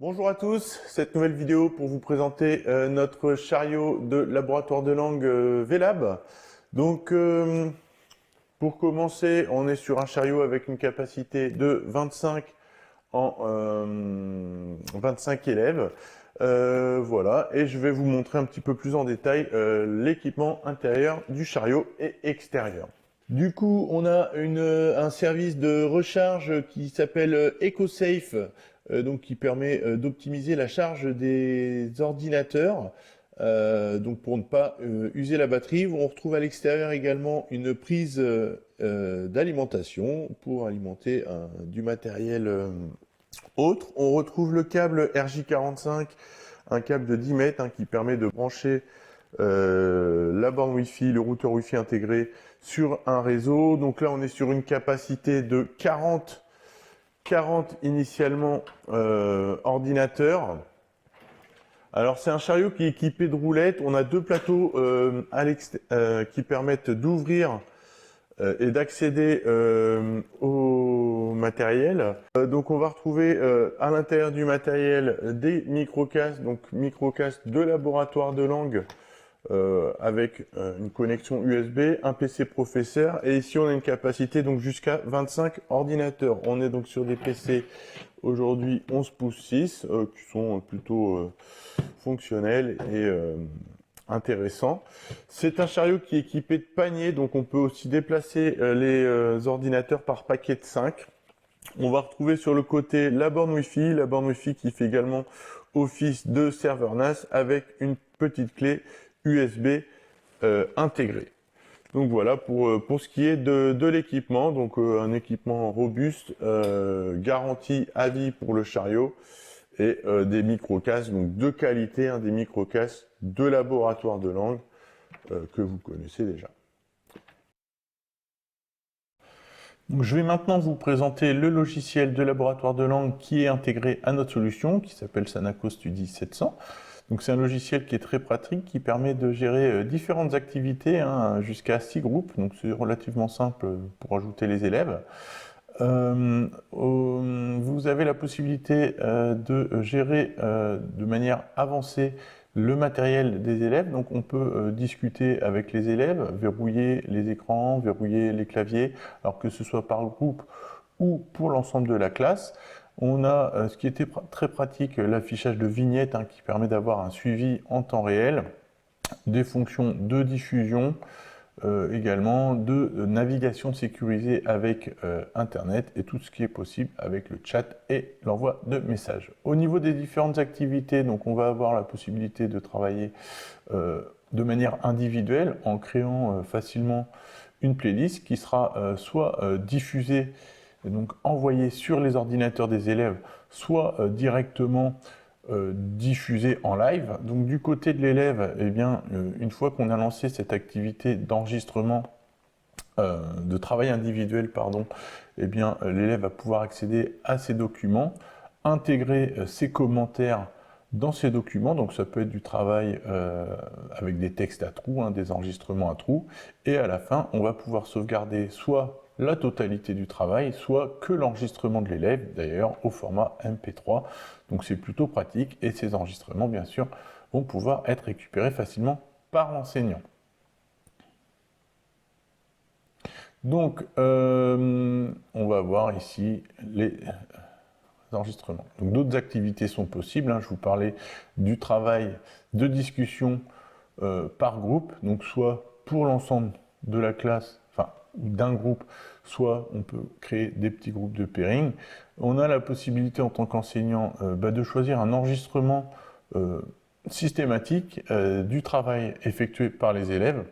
Bonjour à tous, cette nouvelle vidéo pour vous présenter notre chariot de laboratoire de langue VLab. Donc pour commencer, on est sur un chariot avec une capacité de 25 25 élèves. Voilà, et je vais vous montrer un petit peu plus en détail l'équipement intérieur du chariot et extérieur. Du coup, on a un service de recharge qui s'appelle EcoSafe, donc qui permet d'optimiser la charge des ordinateurs, donc pour ne pas user la batterie. On retrouve à l'extérieur également une prise d'alimentation pour alimenter du matériel autre. On retrouve le câble RJ45, un câble de 10 mètres qui permet de brancher la borne Wi-Fi, le routeur Wi-Fi intégré sur un réseau. Donc là, on est sur une capacité de 40 initialement ordinateurs. Alors c'est un chariot qui est équipé de roulettes. On a deux plateaux qui permettent d'ouvrir et d'accéder au matériel. Donc on va retrouver à l'intérieur du matériel des microcasques, donc microcasques de laboratoire de langue avec une connexion USB, un PC professeur, et ici on a une capacité donc jusqu'à 25 ordinateurs. On est donc sur des PC aujourd'hui 11 pouces 6 qui sont plutôt fonctionnels et intéressants. C'est un chariot qui est équipé de paniers, donc on peut aussi déplacer les ordinateurs par paquet de 5. On va retrouver sur le côté la borne Wi-Fi qui fait également office de serveur NAS avec une petite clé USB intégrée. Donc voilà pour ce qui est de l'équipement, donc un équipement robuste, garanti à vie pour le chariot et des microcasques donc de qualité, des microcasques de laboratoire de langue que vous connaissez déjà. Donc, je vais maintenant vous présenter le logiciel de laboratoire de langue qui est intégré à notre solution, qui s'appelle Sanaco Studi 700. Donc c'est un logiciel qui est très pratique, qui permet de gérer différentes activités, jusqu'à 6 groupes, donc c'est relativement simple pour ajouter les élèves. Vous avez la possibilité de gérer de manière avancée le matériel des élèves, donc on peut discuter avec les élèves, verrouiller les écrans, verrouiller les claviers, alors que ce soit par groupe ou pour l'ensemble de la classe. On a ce qui était très pratique, l'affichage de vignettes qui permet d'avoir un suivi en temps réel, des fonctions de diffusion, également de navigation sécurisée avec Internet et tout ce qui est possible avec le chat et l'envoi de messages. Au niveau des différentes activités, donc on va avoir la possibilité de travailler de manière individuelle en créant facilement une playlist qui sera soit diffusée, donc envoyée sur les ordinateurs des élèves, soit directement diffusé en live. Donc du côté de l'élève, eh bien, une fois qu'on a lancé cette activité d'enregistrement, de travail individuel, pardon, eh bien, l'élève va pouvoir accéder à ces documents, intégrer ses commentaires dans ces documents, donc ça peut être du travail avec des textes à trous, des enregistrements à trous, et à la fin, on va pouvoir sauvegarder soit la totalité du travail, soit que l'enregistrement de l'élève, d'ailleurs au format MP3. Donc c'est plutôt pratique et ces enregistrements, bien sûr, vont pouvoir être récupérés facilement par l'enseignant. Donc, on va voir ici les enregistrements. Donc d'autres activités sont possibles. Je vous parlais du travail de discussion par groupe, donc soit pour l'ensemble de la classe, d'un groupe, soit on peut créer des petits groupes de pairing. On a la possibilité en tant qu'enseignant de choisir un enregistrement systématique du travail effectué par les élèves,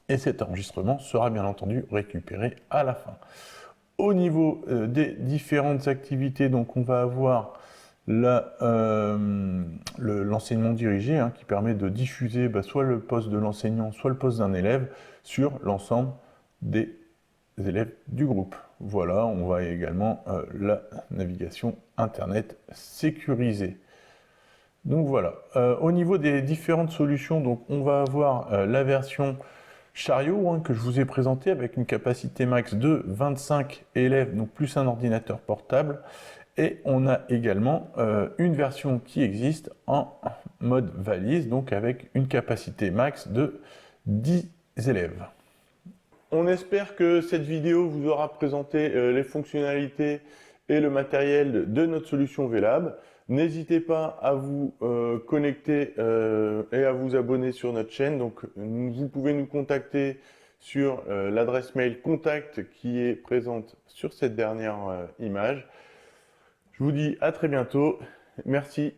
et cet enregistrement sera bien entendu récupéré à la fin. Au niveau des différentes activités, donc on va avoir l'enseignement dirigé qui permet de diffuser soit le poste de l'enseignant, soit le poste d'un élève sur l'ensemble des élèves du groupe. Voilà, on voit également la navigation Internet sécurisée. Donc voilà, au niveau des différentes solutions, donc on va avoir la version chariot que je vous ai présenté avec une capacité max de 25 élèves, donc plus un ordinateur portable, Et on a également une version qui existe en mode valise, donc avec une capacité max de 10 élèves. On espère que cette vidéo vous aura présenté les fonctionnalités et le matériel de notre solution VLab. N'hésitez pas à vous connecter et à vous abonner sur notre chaîne. Donc, vous pouvez nous contacter sur l'adresse mail contact qui est présente sur cette dernière image. Je vous dis à très bientôt. Merci.